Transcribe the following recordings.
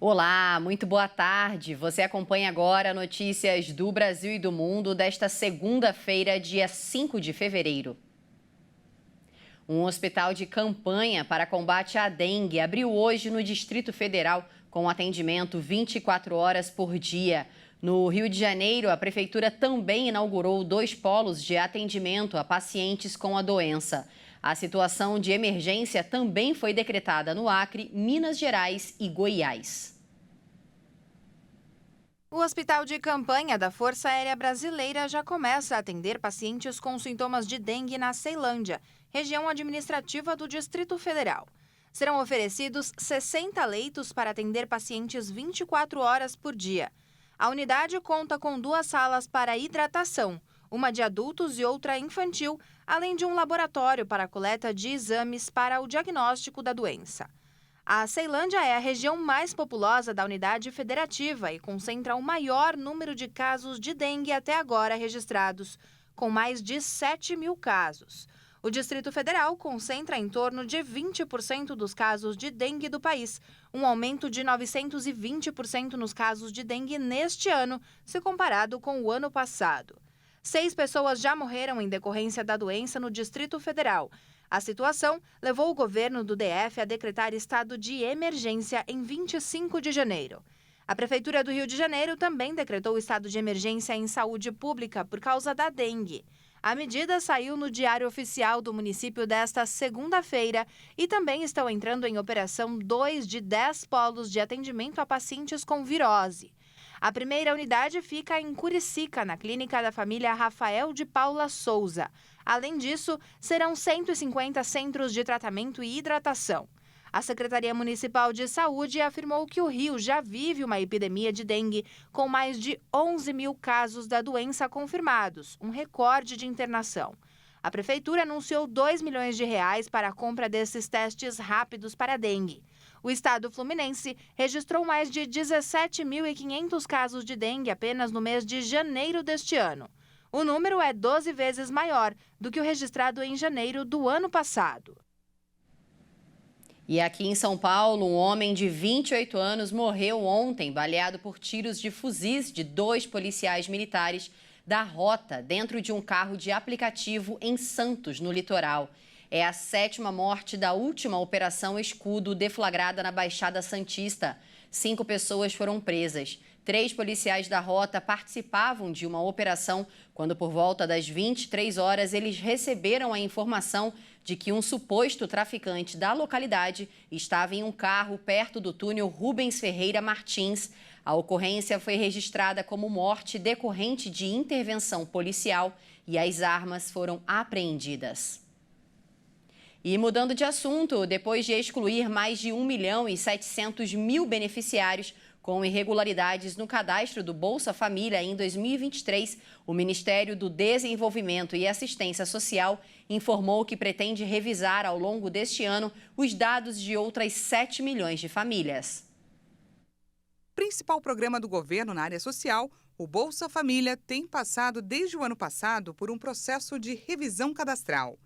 Olá, muito boa tarde. Você acompanha agora notícias do Brasil e do mundo desta segunda-feira, dia 5 de fevereiro. Um hospital de campanha para combate à dengue abriu hoje no Distrito Federal com atendimento 24 horas por dia. No Rio de Janeiro, a Prefeitura também inaugurou 2 polos de atendimento a pacientes com a doença. A situação de emergência também foi decretada no Acre, Minas Gerais e Goiás. O Hospital de Campanha da Força Aérea Brasileira já começa a atender pacientes com sintomas de dengue na Ceilândia, região administrativa do Distrito Federal. Serão oferecidos 60 leitos para atender pacientes 24 horas por dia. A unidade conta com 2 salas para hidratação, uma de adultos e outra infantil, além de um laboratório para a coleta de exames para o diagnóstico da doença. A Ceilândia é a região mais populosa da unidade federativa e concentra o maior número de casos de dengue até agora registrados, com mais de 7 mil casos. O Distrito Federal concentra em torno de 20% dos casos de dengue do país, um aumento de 920% nos casos de dengue neste ano, se comparado com o ano passado. 6 pessoas já morreram em decorrência da doença no Distrito Federal. A situação levou o governo do DF a decretar estado de emergência em 25 de janeiro. A Prefeitura do Rio de Janeiro também decretou estado de emergência em saúde pública por causa da dengue. A medida saiu no Diário Oficial do município desta segunda-feira e também estão entrando em operação 2 de 10 polos de atendimento a pacientes com virose. A primeira unidade fica em Curicica, na clínica da família Rafael de Paula Souza. Além disso, serão 150 centros de tratamento e hidratação. A Secretaria Municipal de Saúde afirmou que o Rio já vive uma epidemia de dengue, com mais de 11 mil casos da doença confirmados, um recorde de internação. A Prefeitura anunciou R$2 milhões para a compra desses testes rápidos para a dengue. O estado fluminense registrou mais de 17.500 casos de dengue apenas no mês de janeiro deste ano. O número é 12 vezes maior do que o registrado em janeiro do ano passado. E aqui em São Paulo, um homem de 28 anos morreu ontem, baleado por tiros de fuzis de 2 policiais militares da Rota dentro de um carro de aplicativo em Santos, no litoral. É a 7ª morte da última Operação Escudo deflagrada na Baixada Santista. 5 pessoas foram presas. 3 policiais da Rota participavam de uma operação quando, por volta das 23 horas, eles receberam a informação de que um suposto traficante da localidade estava em um carro perto do túnel Rubens Ferreira Martins. A ocorrência foi registrada como morte decorrente de intervenção policial e as armas foram apreendidas. E mudando de assunto, depois de excluir mais de 1.700.000 beneficiários com irregularidades no cadastro do Bolsa Família em 2023, o Ministério do Desenvolvimento e Assistência Social informou que pretende revisar ao longo deste ano os dados de outras 7 milhões de famílias. Principal programa do governo na área social, o Bolsa Família tem passado desde o ano passado por um processo de revisão cadastral.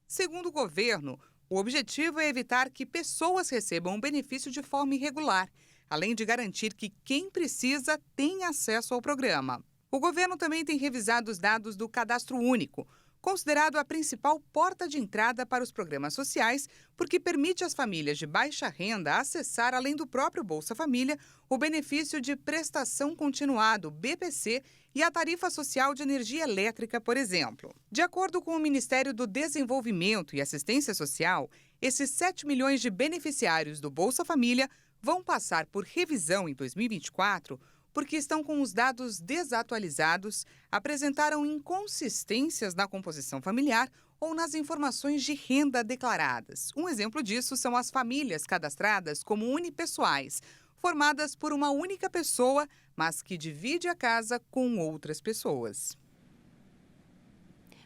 Segundo o governo, o objetivo é evitar que pessoas recebam o benefício de forma irregular, além de garantir que quem precisa tenha acesso ao programa. O governo também tem revisado os dados do Cadastro Único, considerado a principal porta de entrada para os programas sociais, porque permite às famílias de baixa renda acessar, além do próprio Bolsa Família, o benefício de prestação continuada, BPC, e a tarifa social de energia elétrica, por exemplo. De acordo com o Ministério do Desenvolvimento e Assistência Social, esses 7 milhões de beneficiários do Bolsa Família vão passar por revisão em 2024 porque estão com os dados desatualizados, apresentaram inconsistências na composição familiar ou nas informações de renda declaradas. Um exemplo disso são as famílias cadastradas como unipessoais, formadas por uma única pessoa, mas que divide a casa com outras pessoas.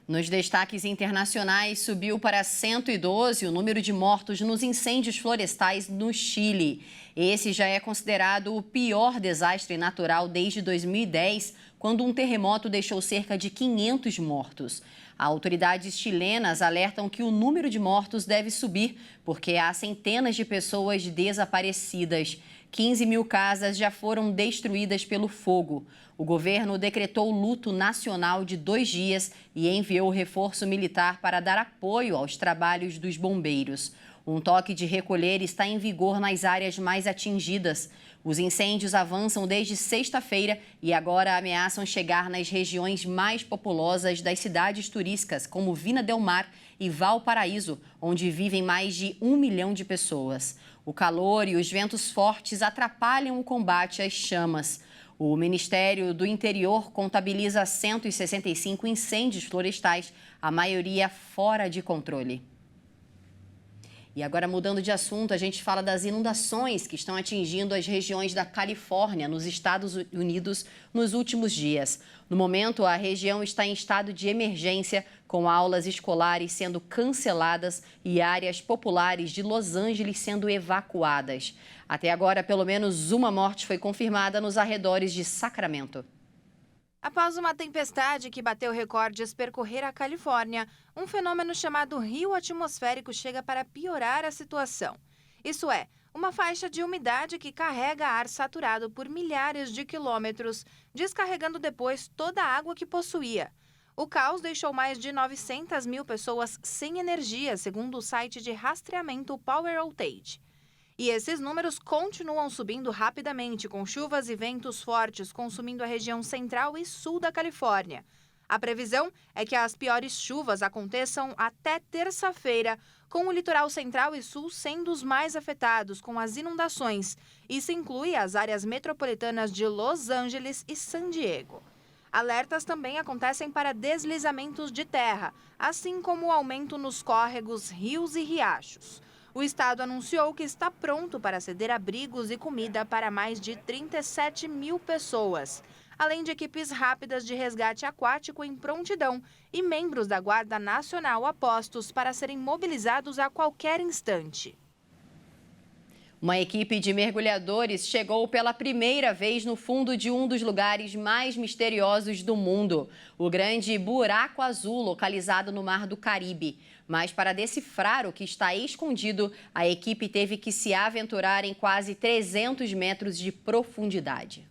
Nos destaques internacionais, subiu para 112 o número de mortos nos incêndios florestais no Chile. Esse já é considerado o pior desastre natural desde 2010, quando um terremoto deixou cerca de 500 mortos. Autoridades chilenas alertam que o número de mortos deve subir, porque há centenas de pessoas desaparecidas. 15 mil casas já foram destruídas pelo fogo. O governo decretou luto nacional de 2 dias e enviou reforço militar para dar apoio aos trabalhos dos bombeiros. Um toque de recolher está em vigor nas áreas mais atingidas. Os incêndios avançam desde sexta-feira e agora ameaçam chegar nas regiões mais populosas das cidades turísticas, como Vina del Mar e Valparaíso, onde vivem mais de 1 milhão de pessoas. O calor e os ventos fortes atrapalham o combate às chamas. O Ministério do Interior contabiliza 165 incêndios florestais, a maioria fora de controle. E agora, mudando de assunto, a gente fala das inundações que estão atingindo as regiões da Califórnia, nos Estados Unidos, nos últimos dias. No momento, a região está em estado de emergência, com aulas escolares sendo canceladas e áreas populares de Los Angeles sendo evacuadas. Até agora, pelo menos uma morte foi confirmada nos arredores de Sacramento. Após uma tempestade que bateu recordes percorrer a Califórnia, um fenômeno chamado rio atmosférico chega para piorar a situação. Isso é, uma faixa de umidade que carrega ar saturado por milhares de quilômetros, descarregando depois toda a água que possuía. O caos deixou mais de 900 mil pessoas sem energia, segundo o site de rastreamento Power Outage. E esses números continuam subindo rapidamente, com chuvas e ventos fortes consumindo a região central e sul da Califórnia. A previsão é que as piores chuvas aconteçam até terça-feira, com o litoral central e sul sendo os mais afetados com as inundações. Isso inclui as áreas metropolitanas de Los Angeles e San Diego. Alertas também acontecem para deslizamentos de terra, assim como o aumento nos córregos, rios e riachos. O estado anunciou que está pronto para ceder abrigos e comida para mais de 37 mil pessoas, além de equipes rápidas de resgate aquático em prontidão e membros da Guarda Nacional a postos para serem mobilizados a qualquer instante. Uma equipe de mergulhadores chegou pela primeira vez no fundo de um dos lugares mais misteriosos do mundo, o Grande Buraco Azul, localizado no Mar do Caribe. Mas para decifrar o que está escondido, a equipe teve que se aventurar em quase 300 metros de profundidade.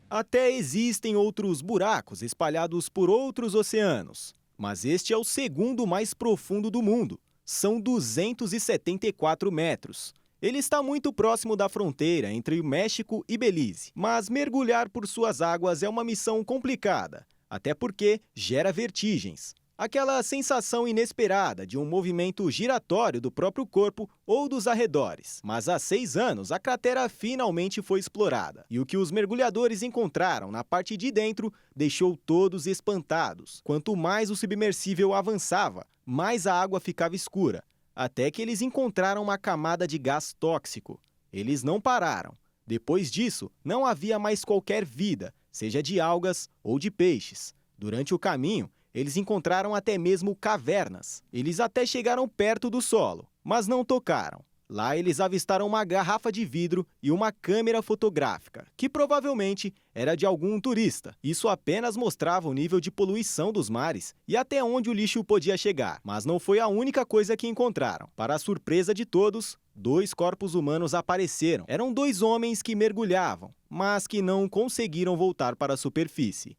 Até existem outros buracos espalhados por outros oceanos, mas este é o segundo mais profundo do mundo. São 274 metros. Ele está muito próximo da fronteira entre o México e Belize, mas mergulhar por suas águas é uma missão complicada, até porque gera vertigens. Aquela sensação inesperada de um movimento giratório do próprio corpo ou dos arredores. Mas há 6 anos, a cratera finalmente foi explorada. E o que os mergulhadores encontraram na parte de dentro deixou todos espantados. Quanto mais o submersível avançava, mais a água ficava escura. Até que eles encontraram uma camada de gás tóxico. Eles não pararam. Depois disso, não havia mais qualquer vida, seja de algas ou de peixes. Durante o caminho, eles encontraram até mesmo cavernas. Eles até chegaram perto do solo, mas não tocaram. Lá eles avistaram uma garrafa de vidro e uma câmera fotográfica, que provavelmente era de algum turista. Isso apenas mostrava o nível de poluição dos mares e até onde o lixo podia chegar. Mas não foi a única coisa que encontraram. Para a surpresa de todos, 2 corpos humanos apareceram. Eram 2 homens que mergulhavam, mas que não conseguiram voltar para a superfície.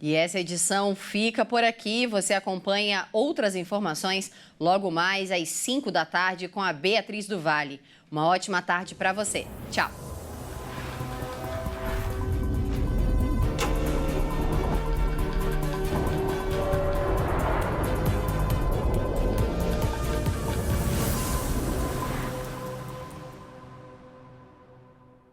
E essa edição fica por aqui. Você acompanha outras informações logo mais às 5 da tarde com a Beatriz do Vale. Uma ótima tarde para você. Tchau!